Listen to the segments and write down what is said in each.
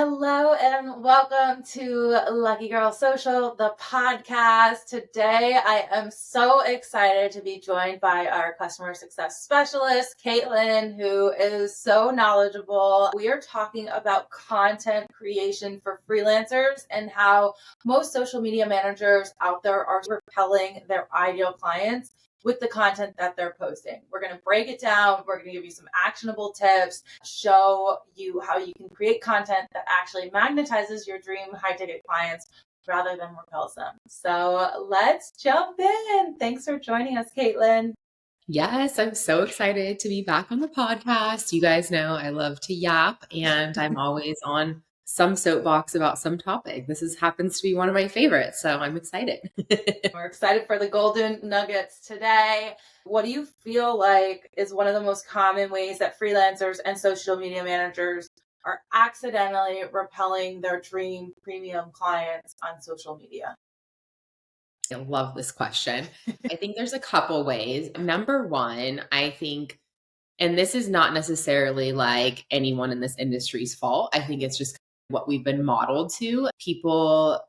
Hello and welcome to Lucky Girl Social, the podcast. Today, I am so excited to be joined by our customer success specialist, Caitlin, who is so knowledgeable. We are talking about content creation for freelancers and how most social media managers out there are repelling their ideal clients with the content that they're posting. We're going to break it down. We're going to give you some actionable tips, show you how you can create content that actually magnetizes your dream high ticket clients rather than repels them. So let's jump in. Thanks for joining us, Caitlin. Yes, I'm so excited to be back on the podcast. You guys know I love to yap and I'm always on some soapbox about some topic. Happens to be one of my favorites, so I'm excited. We're excited for the golden nuggets today. What do you feel like is one of the most common ways that freelancers and social media managers are accidentally repelling their dream premium clients on social media? I love this question. I think there's a couple ways. Number one, I think, and this is not necessarily like anyone in this industry's fault. I think it's just what we've been modeled to. People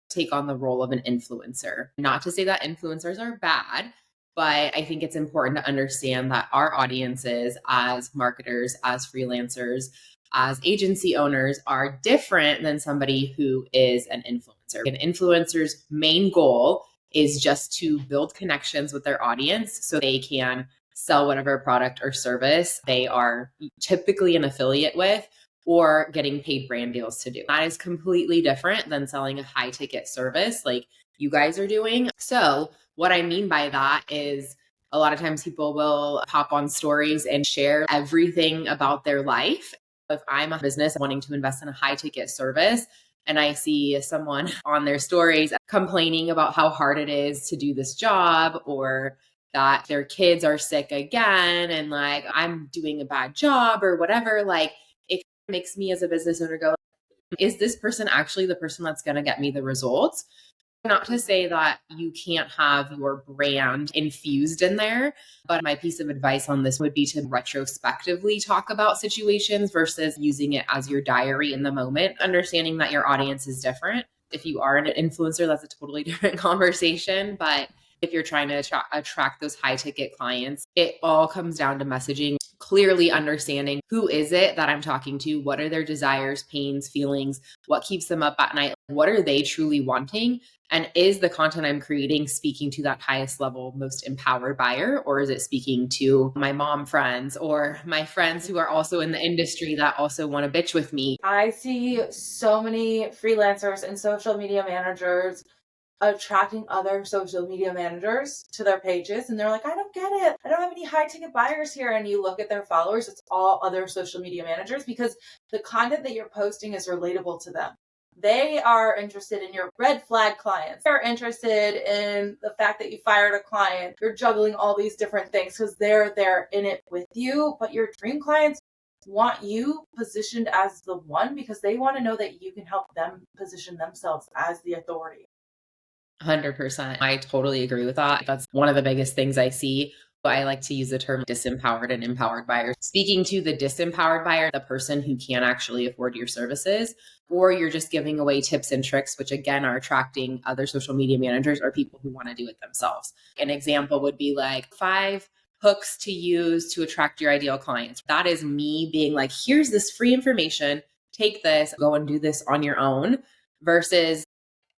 take on the role of an influencer. Not to say that influencers are bad, but I think it's important to understand that our audiences as marketers, as freelancers, as agency owners are different than somebody who is an influencer. An influencer's main goal is just to build connections with their audience so they can sell whatever product or service they are typically an affiliate with or getting paid brand deals to do. That is completely different than selling a high ticket service like you guys are doing. So what I mean by that is a lot of times people will pop on stories and share everything about their life. If I'm a business wanting to invest in a high ticket service, and I see someone on their stories complaining about how hard it is to do this job or that their kids are sick again and like I'm doing a bad job or whatever, like it makes me as a business owner go, is this person actually the person that's going to get me the results? Not to say that you can't have your brand infused in there, but my piece of advice on this would be to retrospectively talk about situations versus using it as your diary in the moment, understanding that your audience is different. If you are an influencer, that's a totally different conversation. But if you're trying to attract those high ticket clients, it all comes down to messaging, clearly understanding who is it that I'm talking to, what are their desires, pains, feelings, what keeps them up at night, what are they truly wanting? And is the content I'm creating speaking to that highest level, most empowered buyer? Or is it speaking to my mom friends or my friends who are also in the industry that also want to bitch with me? I see so many freelancers and social media managers attracting other social media managers to their pages. And they're like, I don't get it. I don't have any high ticket buyers here. And you look at their followers, it's all other social media managers because the content that you're posting is relatable to them. They are interested in your red flag clients. They're interested in the fact that you fired a client. You're juggling all these different things because they're there in it with you. But your dream clients want you positioned as the one because they want to know that you can help them position themselves as the authority. 100%. I totally agree with that. That's one of the biggest things I see. I like to use the term disempowered and empowered buyer. Speaking to the disempowered buyer, the person who can't actually afford your services, or you're just giving away tips and tricks, which again are attracting other social media managers or people who want to do it themselves. An example would be like 5 hooks to use to attract your ideal clients. That is me being like, here's this free information, take this, go and do this on your own, versus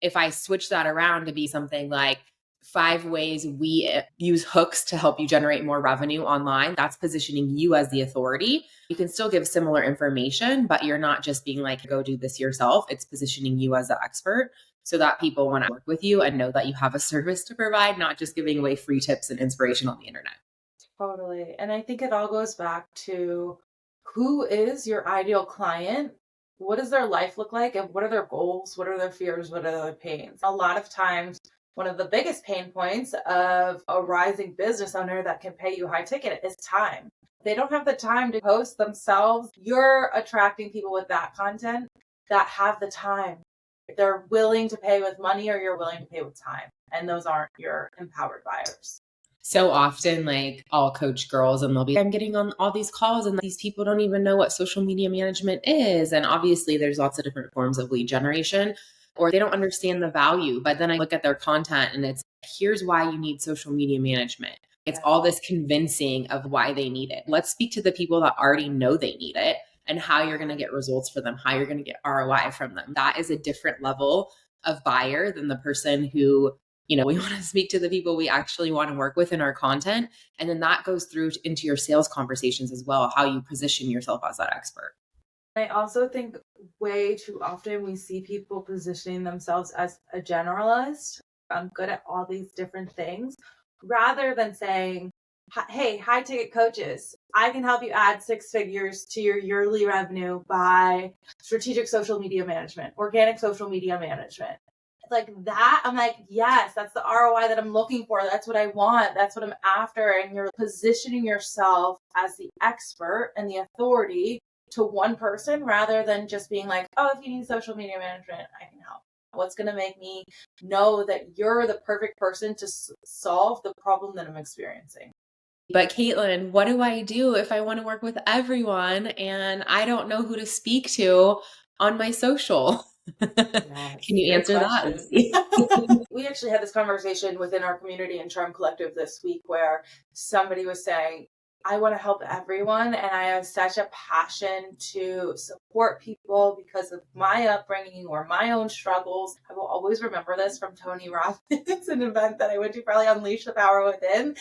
if I switch that around to be something like 5 ways we use hooks to help you generate more revenue online, that's positioning you as the authority. You can still give similar information, but you're not just being like, go do this yourself. It's positioning you as the expert so that people want to work with you and know that you have a service to provide, not just giving away free tips and inspiration on the internet. Totally. And I think it all goes back to who is your ideal client? What does their life look like? And what are their goals? What are their fears? What are their pains? A lot of times, one of the biggest pain points of a rising business owner that can pay you high ticket is time. They don't have the time to post themselves. You're attracting people with that content that have the time. They're willing to pay with money or you're willing to pay with time. And those aren't your empowered buyers. So often, like, I'll coach girls and they'll be, I'm getting on all these calls and these people don't even know what social media management is. And obviously, there's lots of different forms of lead generation, or they don't understand the value. But then I look at their content and it's, here's why you need social media management. It's all this convincing of why they need it. Let's speak to the people that already know they need it and how you're going to get results for them, how you're going to get ROI from them. That is a different level of buyer than the person who, we want to speak to the people we actually want to work with in our content. And then that goes through into your sales conversations as well, how you position yourself as that expert. I also think way too often we see people positioning themselves as a generalist. I'm good at all these different things, rather than saying, hey, high ticket coaches, I can help you add 6 figures to your yearly revenue by strategic social media management, organic social media management. Like that, I'm like, yes, that's the ROI that I'm looking for. That's what I want. That's what I'm after. And you're positioning yourself as the expert and the authority to one person, rather than just being like, oh, if you need social media management, I can help. What's going to make me know that you're the perfect person to solve the problem that I'm experiencing? But Caitlin, what do I do if I want to work with everyone and I don't know who to speak to on my social? Yes, Can you answer that? We actually had this conversation within our community and Charm Collective this week where somebody was saying, I want to help everyone and I have such a passion to support people because of my upbringing or my own struggles. I will always remember this from Tony Robbins, an event that I went to, probably Unleash the Power Within.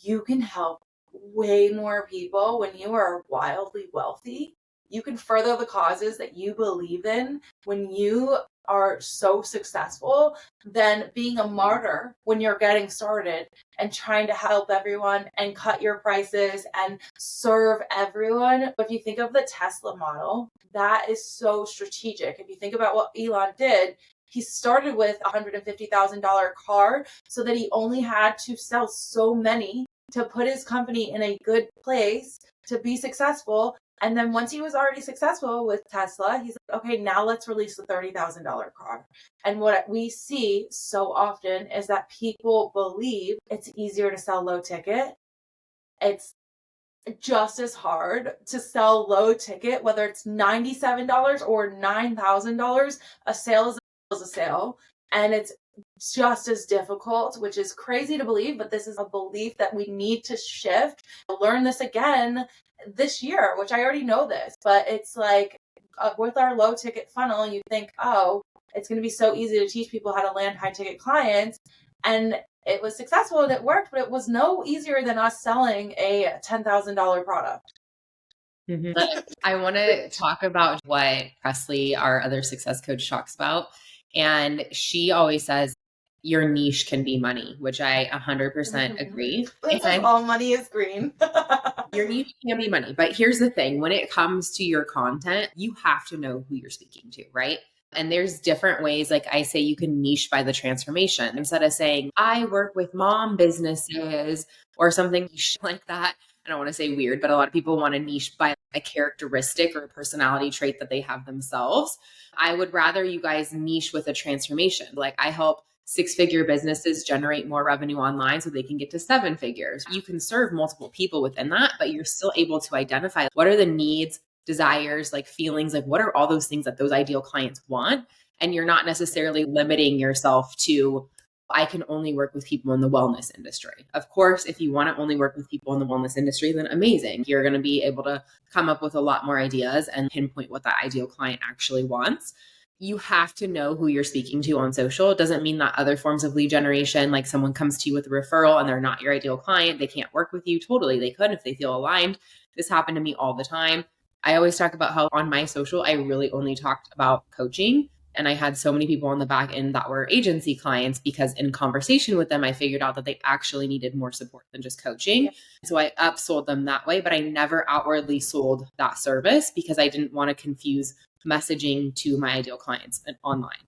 You can help way more people when you are wildly wealthy. You can further the causes that you believe in when you are so successful than being a martyr when you're getting started and trying to help everyone and cut your prices and serve everyone. If you think of the Tesla model, that is so strategic. If you think about what Elon did, he started with a $150,000 car so that he only had to sell so many to put his company in a good place to be successful. And then once he was already successful with Tesla, he's like, okay, now let's release the $30,000 car. And what we see so often is that people believe it's easier to sell low ticket. It's just as hard to sell low ticket, whether it's $97 or $9,000. A sale is a sale. And it's just as difficult, which is crazy to believe, but this is a belief that we need to shift. I'll learn this again this year, which I already know this, but it's like with our low ticket funnel, you think, oh, it's going to be so easy to teach people how to land high ticket clients. And it was successful and it worked, but it was no easier than us selling a $10,000 product. Mm-hmm. I want to talk about what Presley, our other success coach, talks about. And she always says, your niche can be money, which I 100% agree. And all money is green. Your niche can be money. But here's the thing, when it comes to your content, you have to know who you're speaking to, right? And there's different ways. Like I say, you can niche by the transformation instead of saying, I work with mom businesses or something like that. I don't want to say weird, but a lot of people want to niche by a characteristic or a personality trait that they have themselves. I would rather you guys niche with a transformation. Like I help 6-figure businesses generate more revenue online so they can get to 7 figures. You can serve multiple people within that, but you're still able to identify what are the needs, desires, like feelings, like what are all those things that those ideal clients want? And you're not necessarily limiting yourself to, I can only work with people in the wellness industry. Of course, if you want to only work with people in the wellness industry, then amazing. You're going to be able to come up with a lot more ideas and pinpoint what that ideal client actually wants. You have to know who you're speaking to on social. It doesn't mean that other forms of lead generation, like someone comes to you with a referral and they're not your ideal client, they can't work with you. Totally, they could if they feel aligned. This happened to me all the time. I always talk about how on my social, I really only talked about coaching. And I had so many people on the back end that were agency clients because in conversation with them, I figured out that they actually needed more support than just coaching. Yeah. So I upsold them that way, but I never outwardly sold that service because I didn't want to confuse messaging to my ideal clients online.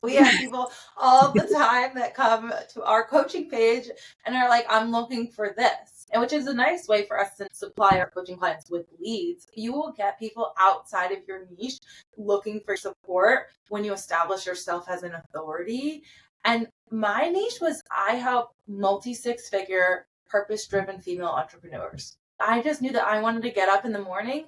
We have people all the time that come to our coaching page and are like, I'm looking for this. And which is a nice way for us to supply our coaching clients with leads. You will get people outside of your niche looking for support when you establish yourself as an authority. And My niche was I help multi-six-figure, purpose-driven female entrepreneurs. I just knew that I wanted to get up in the morning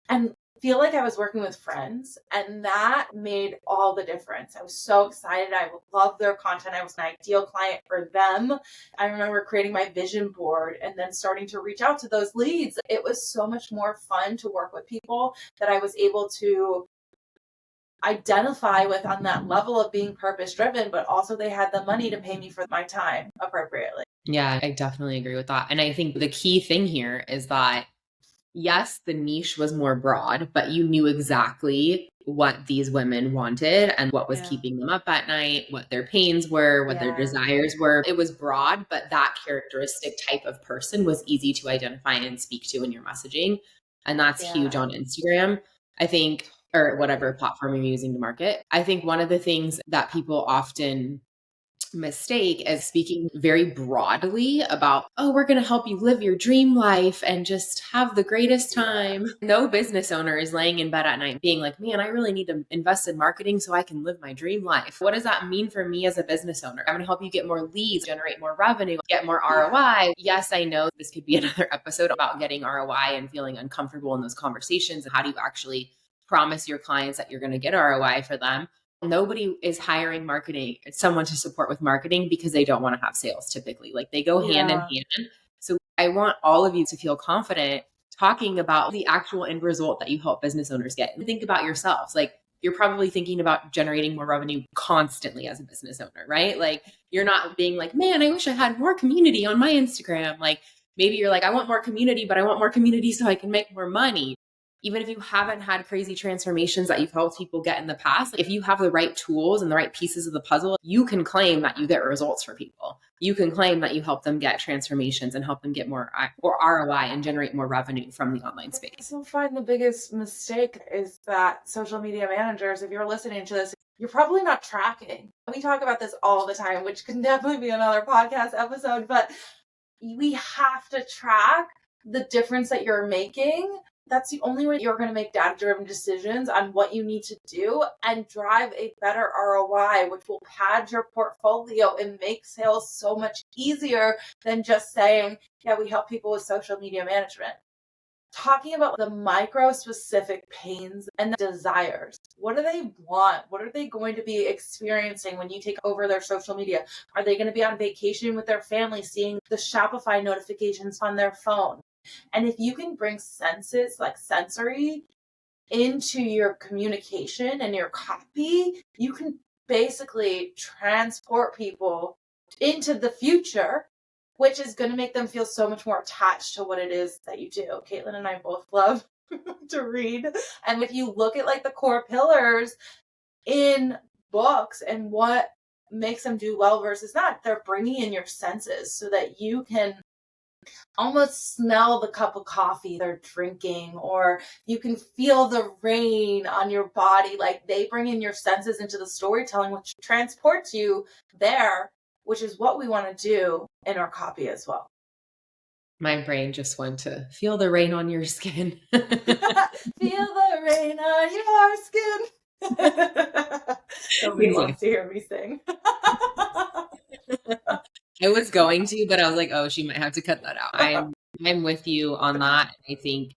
and feel like I was working with friends. And that made all the difference. I was so excited. I loved their content. I was an ideal client for them. I remember creating my vision board and then starting to reach out to those leads. It was so much more fun to work with people that I was able to identify with on that level of being purpose driven, but also they had the money to pay me for my time appropriately. Yeah, I definitely agree with that. And I think the key thing here is that yes, the niche was more broad, but you knew exactly what these women wanted and what was keeping them up at night, what their pains were, what their desires were. It was broad, but that characteristic type of person was easy to identify and speak to in your messaging. And that's huge on Instagram, I think, or whatever platform you're using to market. I think one of the things that people often mistake as speaking very broadly about, oh, we're going to help you live your dream life and just have the greatest time. No business owner is laying in bed at night being like, man, I really need to invest in marketing so I can live my dream life. What does that mean for me as a business owner? I'm going to help you get more leads, generate more revenue, get more ROI. Yes, I know this could be another episode about getting ROI and feeling uncomfortable in those conversations. And how do you actually promise your clients that you're going to get ROI for them? Nobody is hiring someone to support with marketing because they don't want to have sales typically. Like they go hand in hand. So I want all of you to feel confident talking about the actual end result that you help business owners get. And think about yourselves. Like you're probably thinking about generating more revenue constantly as a business owner, right? Like you're not being like, man, I wish I had more community on my Instagram. Like maybe you're like, I want more community, but I want more community so I can make more money. Even if you haven't had crazy transformations that you've helped people get in the past, if you have the right tools and the right pieces of the puzzle, you can claim that you get results for people. You can claim that you help them get transformations and help them get more or ROI and generate more revenue from the online space. I also find the biggest mistake is that social media managers, if you're listening to this, you're probably not tracking. We talk about this all the time, which can definitely be another podcast episode, but we have to track the difference that you're making. That's the only way you're going to make data-driven decisions on what you need to do and drive a better ROI, which will pad your portfolio and make sales so much easier than just saying, yeah, we help people with social media management. Talking about the micro-specific pains and the desires. What do they want? What are they going to be experiencing when you take over their social media? Are they going to be on vacation with their family, seeing the Shopify notifications on their phone? And if you can bring senses, like sensory, into your communication and your copy, you can basically transport people into the future, which is going to make them feel so much more attached to what it is that you do. Caitlin and I both love to read. And if you look at like the core pillars in books and what makes them do well versus not, they're bringing in your senses so that you can almost smell the cup of coffee they're drinking, or you can feel the rain on your body. Like they bring in your senses into the storytelling, which transports you there, which is what we want to do in our copy as well. My brain just went to feel the rain on your skin. Feel the rain on your skin. Nobody wants to hear me sing. I was going to, but I was like, oh, she might have to cut that out. I'm with you on that. I think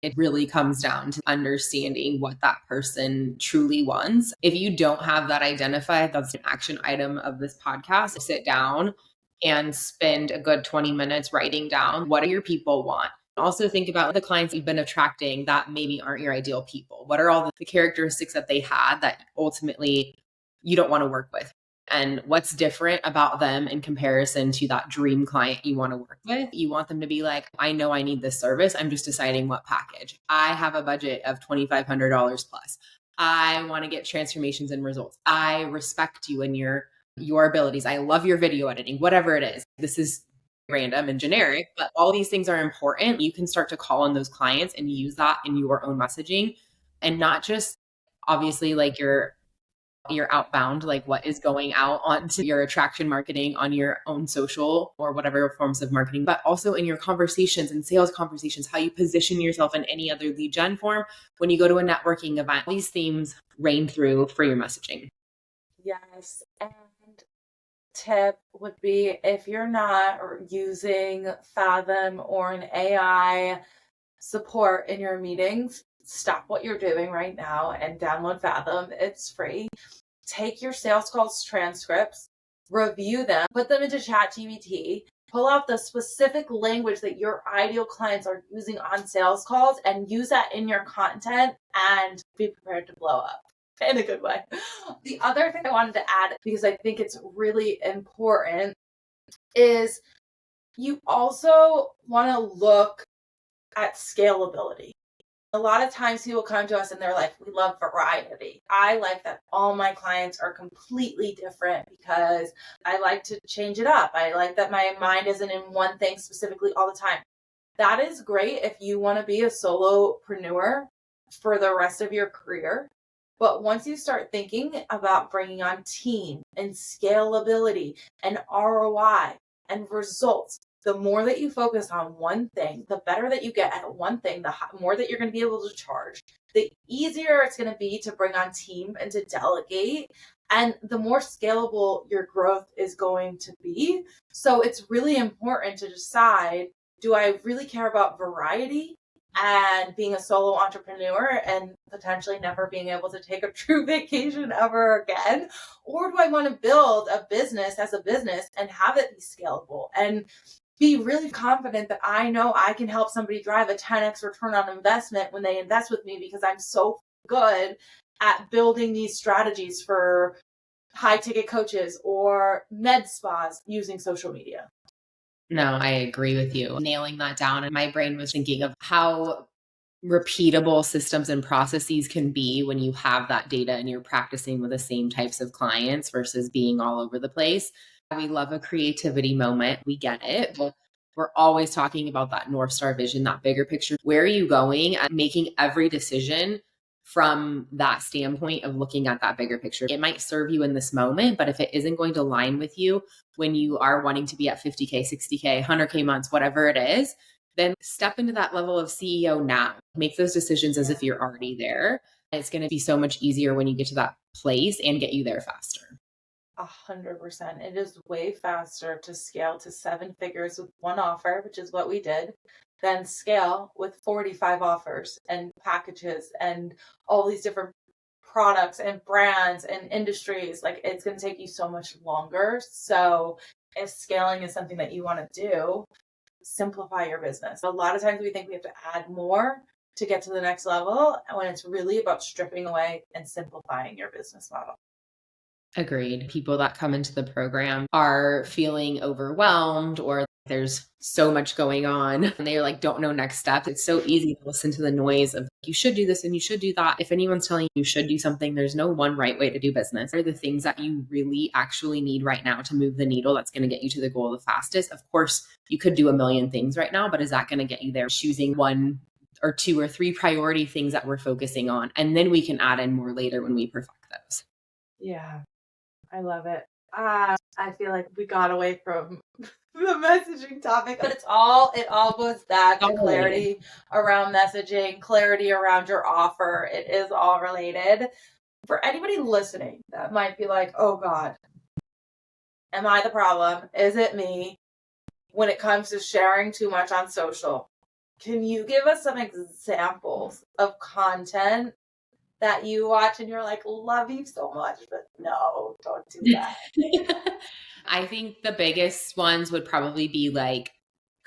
it really comes down to understanding what that person truly wants. If you don't have that identified, that's an action item of this podcast. Sit down and spend a good 20 minutes writing down what do your people want. Also think about the clients you've been attracting that maybe aren't your ideal people. What are all the characteristics that they had that ultimately you don't want to work with? And what's different about them in comparison to that dream client you want to work with? You want them to be like, I know I need this service. I'm just deciding what package. I have a budget of $2,500 plus. I want to get transformations and results. I respect you and your abilities. I love your video editing, whatever it is. This is random and generic, but all these things are important. You can start to call on those clients and use that in your own messaging, and not just obviously like your outbound, like what is going out onto your attraction marketing on your own social or whatever forms of marketing, but also in your conversations and sales conversations, how you position yourself in any other lead gen form. When you go to a networking event, these themes reign through for your messaging. Yes. And tip would be, if you're not using Fathom or an AI support in your meetings, stop what you're doing right now and download Fathom. It's free. Take your sales calls transcripts, review them, put them into ChatGPT, pull out the specific language that your ideal clients are using on sales calls and use that in your content, and be prepared to blow up in a good way. The other thing I wanted to add, because I think it's really important, is you also want to look at scalability. A lot of times people come to us and they're like, we love variety. I like that all my clients are completely different because I like to change it up. I like that my mind isn't in one thing specifically all the time. That is great if you want to be a solopreneur for the rest of your career. But once you start thinking about bringing on team and scalability and ROI and results, the more that you focus on one thing, the better that you get at one thing, the more that you're going to be able to charge, the easier it's going to be to bring on team and to delegate, and the more scalable your growth is going to be. So it's really important to decide, do I really care about variety and being a solo entrepreneur and potentially never being able to take a true vacation ever again? Or do I want to build a business as a business and have it be scalable and be really confident that I know I can help somebody drive a 10x return on investment when they invest with me, because I'm so good at building these strategies for high ticket coaches or med spas using social media? No, I agree with you. Nailing that down. And my brain was thinking of how repeatable systems and processes can be when you have that data and you're practicing with the same types of clients versus being all over the place. We love a creativity moment. We get it. But we're always talking about that North Star vision, that bigger picture. Where are you going? And making every decision from that standpoint of looking at that bigger picture. It might serve you in this moment, but if it isn't going to align with you when you are wanting to be at 50K, 60K, 100K months, whatever it is, then step into that level of CEO now. Make those decisions as if you're already there. It's going to be so much easier when you get to that place and get you there faster. 100%. It is way faster to scale to 7 figures with one offer, which is what we did, than scale with 45 offers and packages and all these different products and brands and industries. Like, it's going to take you so much longer. So if scaling is something that you want to do, simplify your business. A lot of times we think we have to add more to get to the next level, when it's really about stripping away and simplifying your business model. Agreed. People that come into the program are feeling overwhelmed, or there's so much going on and they like don't know next steps. It's so easy to listen to the noise of you should do this and you should do that. If anyone's telling you should do something, there's no one right way to do business. What are the things that you really actually need right now to move the needle that's going to get you to the goal the fastest? Of course, you could do a million things right now, but is that going to get you there? Choosing one or two or three priority things that we're focusing on, and then we can add in more later when we perfect those. Yeah, I love it. I feel like we got away from the messaging topic, but it all goes back to clarity around messaging, clarity around your offer. It is all related. For anybody listening that might be like, oh God, am I the problem? Is it me when it comes to sharing too much on social? Can you give us some examples of content that you watch and you're like, love you so much, but no, don't do that? I think the biggest ones would probably be like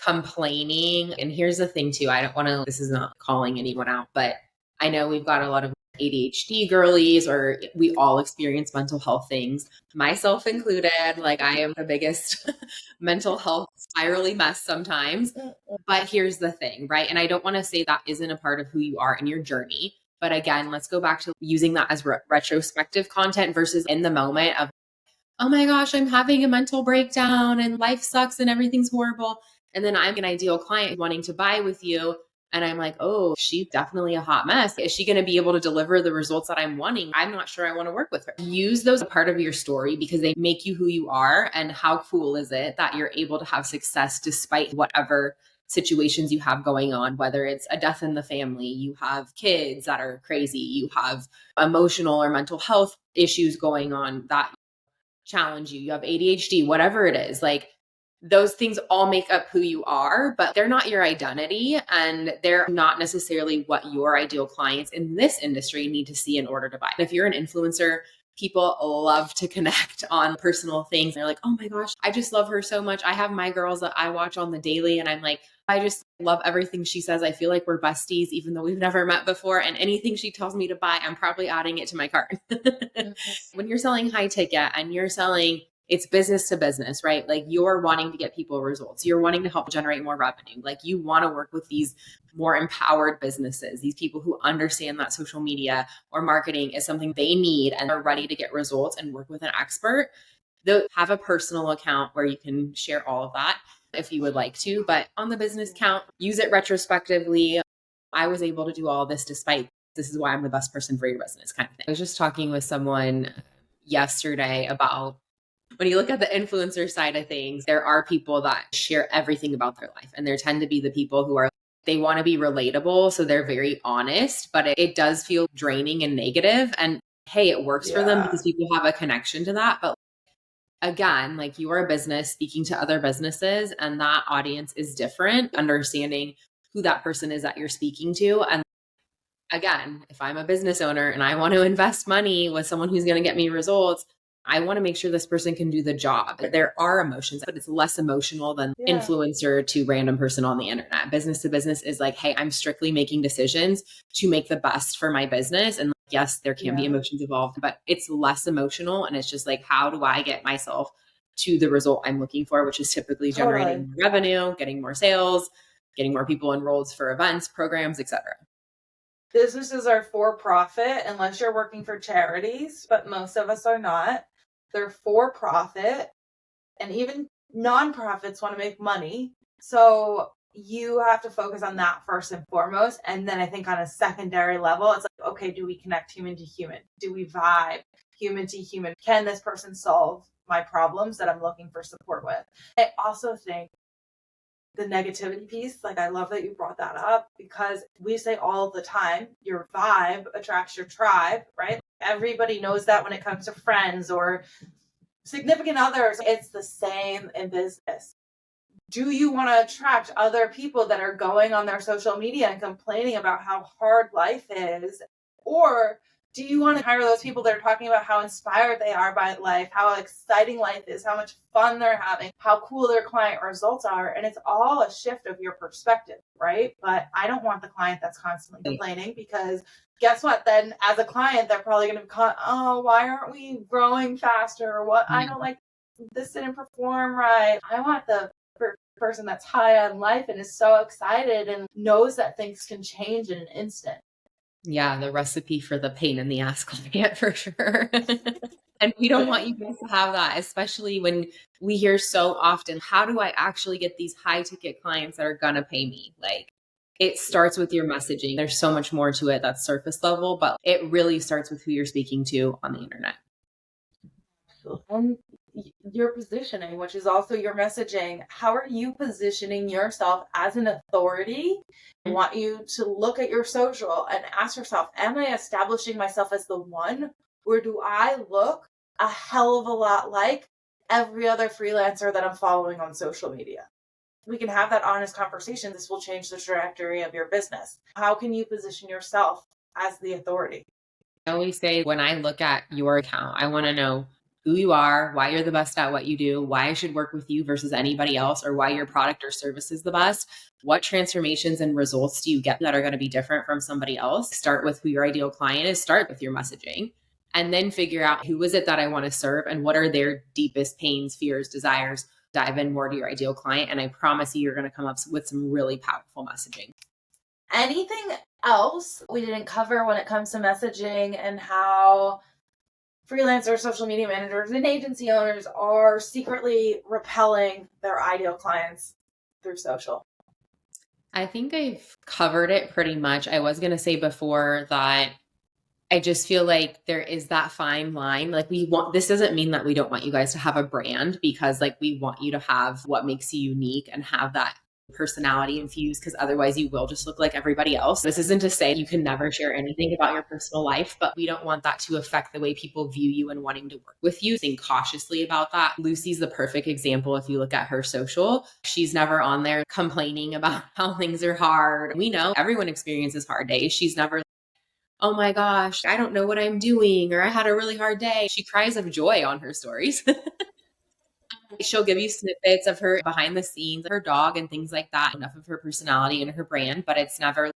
complaining. And here's the thing too, I don't want to, this is not calling anyone out, but I know we've got a lot of ADHD girlies, or we all experience mental health things, myself included. Like, I am the biggest mental health spirally mess sometimes. But here's the thing, right? And I don't want to say that isn't a part of who you are in your journey. But again, let's go back to using that as retrospective content versus in the moment of, oh my gosh, I'm having a mental breakdown and life sucks and everything's horrible. And then I'm an ideal client wanting to buy with you. And I'm like, oh, she's definitely a hot mess. Is she going to be able to deliver the results that I'm wanting? I'm not sure I want to work with her. Use those as part of your story because they make you who you are. And how cool is it that you're able to have success despite whatever situations you have going on, whether it's a death in the family, you have kids that are crazy, you have emotional or mental health issues going on, that challenge you, you have ADHD, whatever it is, like those things all make up who you are, but they're not your identity and they're not necessarily what your ideal clients in this industry need to see in order to buy. If you're an influencer, people love to connect on personal things. They're like, oh my gosh, I just love her so much. I have my girls that I watch on the daily and I'm like, I just love everything she says. I feel like we're besties, even though we've never met before. And anything she tells me to buy, I'm probably adding it to my cart. When you're selling high ticket and you're selling, it's business to business, right? Like you're wanting to get people results. You're wanting to help generate more revenue. Like you want to work with these more empowered businesses, these people who understand that social media or marketing is something they need and are ready to get results and work with an expert. They'll have a personal account where you can share all of that if you would like to, but on the business account, use it retrospectively. I was able to do all this despite this is why I'm the best person for your business kind of thing. I was just talking with someone yesterday about when you look at the influencer side of things, there are people that share everything about their life. And there tend to be the people who are, they want to be relatable. So they're very honest, but it does feel draining and negative. And hey, it works for them because people have a connection to that. But again, like you are a business speaking to other businesses and that audience is different, understanding who that person is that you're speaking to. And again, if I'm a business owner and I want to invest money with someone who's going to get me results, I want to make sure this person can do the job. There are emotions, but it's less emotional than influencer to random person on the internet. Business to business is like, hey, I'm strictly making decisions to make the best for my business. And yes, there can be emotions involved, but it's less emotional. And it's just like, how do I get myself to the result I'm looking for, which is typically generating more revenue, getting more sales, getting more people enrolled for events, programs, etc. Businesses are for profit unless you're working for charities, but most of us are not. They're for profit, and even nonprofits want to make money. So you have to focus on that first and foremost. And then I think on a secondary level, it's like, okay, do we connect human to human? Do we vibe human to human? Can this person solve my problems that I'm looking for support with? I also think the negativity piece, like I love that you brought that up because we say all the time, your vibe attracts your tribe, right? Everybody knows that when it comes to friends or significant others, it's the same in business. Do you want to attract other people that are going on their social media and complaining about how hard life is? Or do you want to hire those people that are talking about how inspired they are by life, how exciting life is, how much fun they're having, how cool their client results are? And it's all a shift of your perspective, right? But I don't want the client that's constantly complaining because guess what? Then as a client, they're probably going to be, oh, why aren't we growing faster? Or what? I don't like this didn't perform right. I want the person that's high on life and is so excited and knows that things can change in an instant. Yeah, the recipe for the pain in the ass client for sure. And we don't want you guys to have that, especially when we hear so often, how do I actually get these high ticket clients that are going to pay me? Like it starts with your messaging. There's so much more to it that's surface level, but it really starts with who you're speaking to on the internet. And your positioning, which is also your messaging. How are you positioning yourself as an authority? I want you to look at your social and ask yourself, am I establishing myself as the one, or do I look a hell of a lot like every other freelancer that I'm following on social media? We can have that honest conversation. This will change the trajectory of your business. How can you position yourself as the authority? I always say when I look at your account, I want to know who you are, why you're the best at what you do, why I should work with you versus anybody else, or why your product or service is the best. What transformations and results do you get that are going to be different from somebody else? Start with who your ideal client is, start with your messaging, and then figure out who is it that I want to serve and what are their deepest pains, fears, desires. Dive in more to your ideal client. And I promise you're going to come up with some really powerful messaging. Anything else we didn't cover when it comes to messaging and how freelancers, social media managers, and agency owners are secretly repelling their ideal clients through social? I think I've covered it pretty much. I was going to say before that I just feel like there is that fine line. Like this doesn't mean that we don't want you guys to have a brand because like we want you to have what makes you unique and have that personality infused, because otherwise you will just look like everybody else. This isn't to say you can never share anything about your personal life, but we don't want that to affect the way people view you and wanting to work with you. Think cautiously about that. Lucy's the perfect example. If you look at her social, she's never on there complaining about how things are hard. We know everyone experiences hard days. She's never, oh my gosh, I don't know what I'm doing, or I had a really hard day. She cries of joy on her stories. She'll give you snippets of her behind the scenes, her dog and things like that, enough of her personality and her brand, but it's never,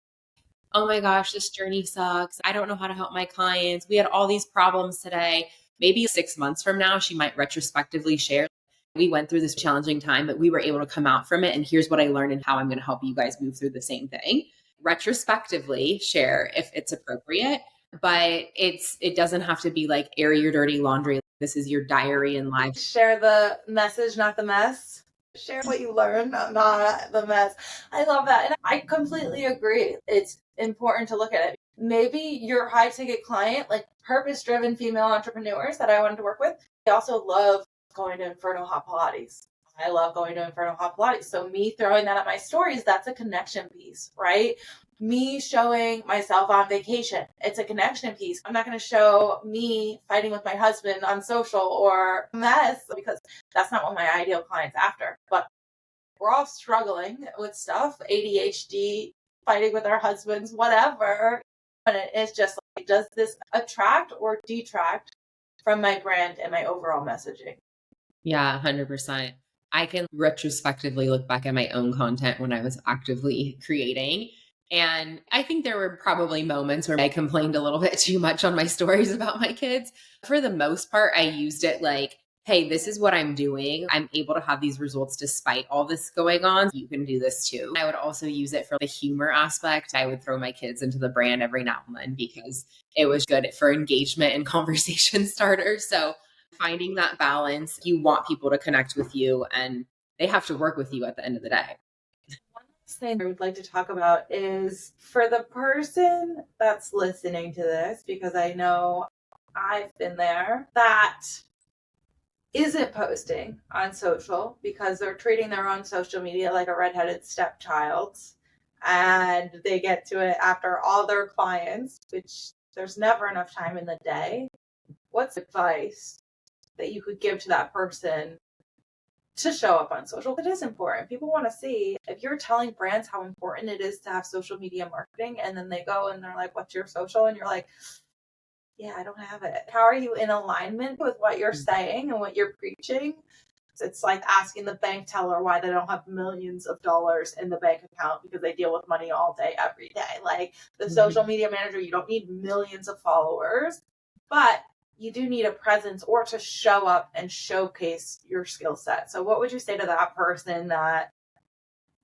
oh my gosh, this journey sucks. I don't know how to help my clients. We had all these problems today. Maybe 6 months from now, she might retrospectively share, we went through this challenging time, but we were able to come out from it. And here's what I learned and how I'm going to help you guys move through the same thing. Retrospectively share if it's appropriate, but it doesn't have to be like air your dirty laundry. This is your diary in life. Share the message, not the mess. Share what you learned, not the mess. I love that. And I completely agree. It's important to look at it. Maybe your high ticket client, like purpose driven female entrepreneurs that I wanted to work with, they also love going to Inferno Hot Pilates. I love going to Inferno Hot Pilates. So me throwing that at my stories, that's a connection piece, right? Me showing myself on vacation, it's a connection piece. I'm not going to show me fighting with my husband on social or mess, because that's not what my ideal client's after. But we're all struggling with stuff, ADHD, fighting with our husbands, whatever. And it is just like, does this attract or detract from my brand and my overall messaging? Yeah, 100%. I can retrospectively look back at my own content when I was actively creating. And I think there were probably moments where I complained a little bit too much on my stories about my kids. For the most part, I used it like, hey, this is what I'm doing. I'm able to have these results despite all this going on. You can do this too. I would also use it for the humor aspect. I would throw my kids into the brand every now and then because it was good for engagement and conversation starters. So finding that balance, you want people to connect with you and they have to work with you at the end of the day. One last thing I would like to talk about is for the person that's listening to this, because I know I've been there, that isn't posting on social because they're treating their own social media like a redheaded stepchild, and they get to it after all their clients, which there's never enough time in the day. What's advice that you could give to that person to show up on social? It is important. People want to see, if you're telling brands how important it is to have social media marketing, and then they go and they're like, what's your social? And you're like, yeah, I don't have it. How are you in alignment with what you're saying and what you're preaching? It's like asking the bank teller why they don't have millions of dollars in the bank account because they deal with money all day, every day. Like the social media manager, you don't need millions of followers, but you do need a presence or to show up and showcase your skill set. So what would you say to that person that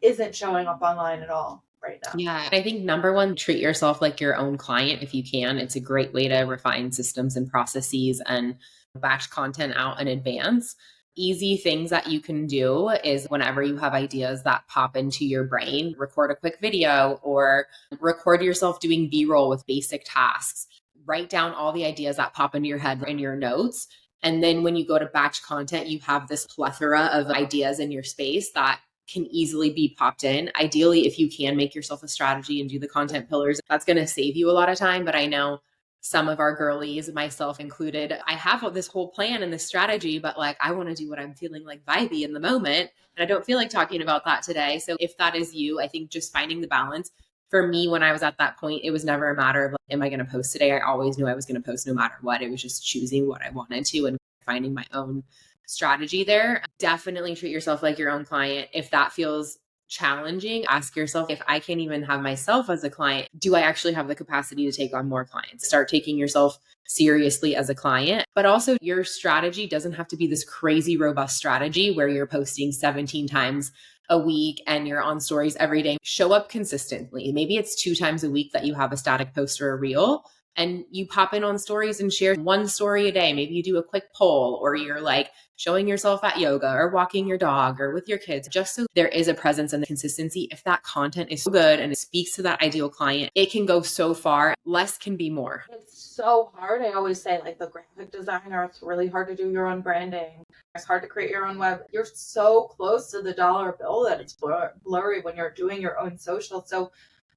isn't showing up online at all right now? Yeah, I think number one, treat yourself like your own client if you can. It's a great way to refine systems and processes and batch content out in advance. Easy things that you can do is whenever you have ideas that pop into your brain, record a quick video or record yourself doing B-roll with basic tasks. Write down all the ideas that pop into your head in your notes. And then when you go to batch content, you have this plethora of ideas in your space that can easily be popped in. Ideally, if you can make yourself a strategy and do the content pillars, that's going to save you a lot of time. But I know some of our girlies, myself included, I have this whole plan and this strategy, but like I want to do what I'm feeling like vibey in the moment. And I don't feel like talking about that today. So if that is you, I think just finding the balance. For me, when I was at that point, it was never a matter of, like, am I going to post today? I always knew I was going to post no matter what. It was just choosing what I wanted to and finding my own strategy there. Definitely treat yourself like your own client. If that feels challenging, ask yourself, if I can't even have myself as a client, do I actually have the capacity to take on more clients? Start taking yourself seriously as a client. But also, your strategy doesn't have to be this crazy robust strategy where you're posting 17 times a week and you're on stories every day. Show up consistently. Maybe it's 2 times a week that you have a static post or a reel, and you pop in on stories and share one story a day. Maybe you do a quick poll, or you're like showing yourself at yoga or walking your dog or with your kids, just so there is a presence and the consistency. If that content is so good and it speaks to that ideal client, it can go so far. Less can be more. It's so hard. I always say, like, the graphic designer, it's really hard to do your own branding. It's hard to create your own web. You're so close to the dollar bill that it's blurry when you're doing your own social. So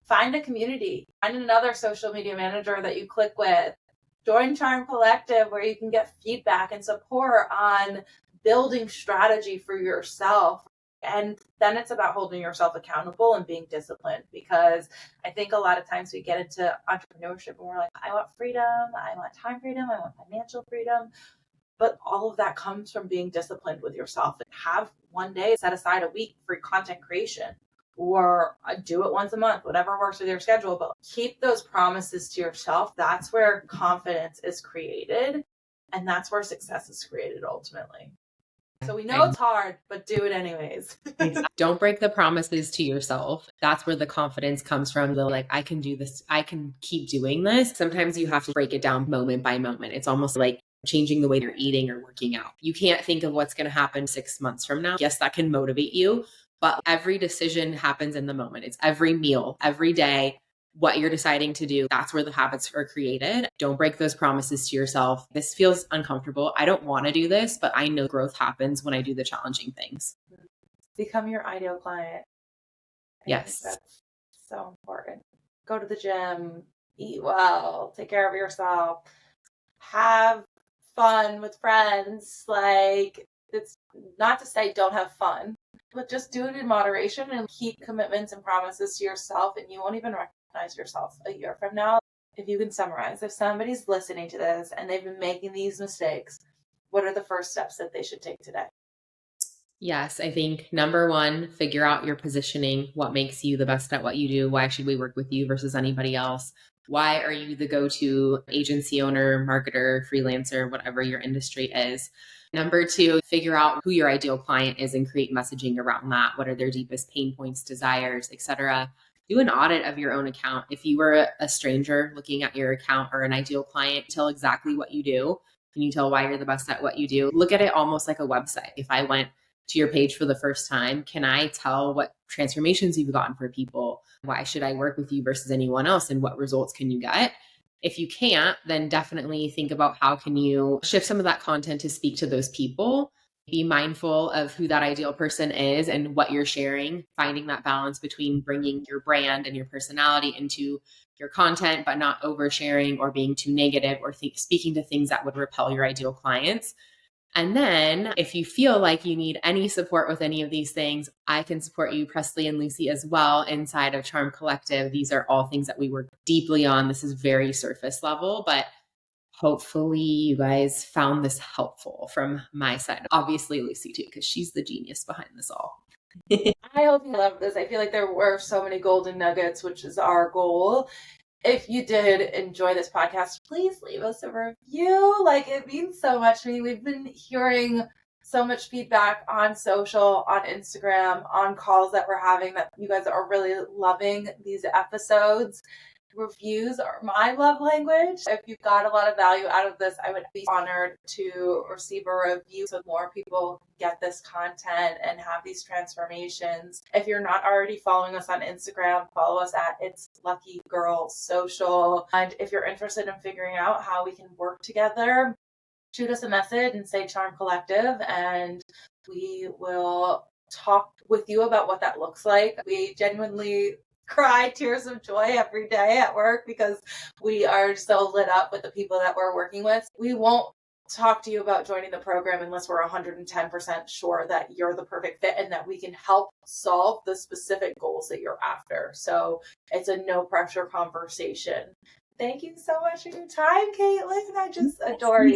find a community, find another social media manager that you click with. Join Charm Collective where you can get feedback and support on building strategy for yourself. And then it's about holding yourself accountable and being disciplined, because I think a lot of times we get into entrepreneurship and we're like, I want freedom, I want time freedom, I want financial freedom. But all of that comes from being disciplined with yourself. And have one day set aside a week for content creation, or do it once a month, whatever works with your schedule. But keep those promises to yourself. That's where confidence is created. And that's where success is created ultimately. So we know it's hard, but do it anyways. Don't break the promises to yourself. That's where the confidence comes from. The like, I can do this. I can keep doing this. Sometimes you have to break it down moment by moment. It's almost like changing the way you're eating or working out. You can't think of what's going to happen 6 months from now. Yes, that can motivate you, but every decision happens in the moment. It's every meal, every day, what you're deciding to do. That's where the habits are created. Don't break those promises to yourself. This feels uncomfortable. I don't want to do this, but I know growth happens when I do the challenging things. Become your ideal client. Yes. That's so important. Go to the gym, eat well, take care of yourself, have fun with friends. Like, it's not to say don't have fun, but just do it in moderation and keep commitments and promises to yourself, and you won't even recognize yourself a year from now. If you can summarize, if somebody's listening to this and they've been making these mistakes, what are the first steps that they should take today? Yes, I think number one, figure out your positioning. What makes you the best at what you do? Why should we work with you versus anybody else? Why are you the go-to agency owner, marketer, freelancer, whatever your industry is? Number two, figure out who your ideal client is and create messaging around that. What are their deepest pain points, desires, etc. Do an audit of your own account. If you were a stranger looking at your account or an ideal client, tell exactly what you do. Can you tell why you're the best at what you do? Look at it almost like a website. If I went to your page for the first time, can I tell what transformations you've gotten for people? Why should I work with you versus anyone else? And what results can you get? If you can't, then definitely think about how can you shift some of that content to speak to those people. Be mindful of who that ideal person is and what you're sharing, finding that balance between bringing your brand and your personality into your content, but not oversharing or being too negative or speaking to things that would repel your ideal clients. And then if you feel like you need any support with any of these things, I can support you, Presley and Lucy, as well inside of Charm Collective. These are all things that we work deeply on. This is very surface level, but hopefully you guys found this helpful from my side. Obviously Lucy too, because she's the genius behind this all. I hope you love this. I feel like there were so many golden nuggets, which is our goal. If you did enjoy this podcast, please leave us a review. Like, it means so much to me. We've been hearing so much feedback on social, on Instagram, on calls that we're having, that you guys are really loving these episodes. Reviews are my love language. If you got a lot of value out of this, I would be honored to receive a review so more people get this content and have these transformations. If you're not already following us on Instagram, follow us at It's Lucky Girl Social. And if you're interested in figuring out how we can work together, shoot us a message and say Charm Collective, and we will talk with you about what that looks like. We genuinely cry tears of joy every day at work because we are so lit up with the people that we're working with. We won't talk to you about joining the program unless we're 110% sure that you're the perfect fit and that we can help solve the specific goals that you're after. So it's a no pressure conversation. Thank you so much for your time, Caitlin. I just adore you.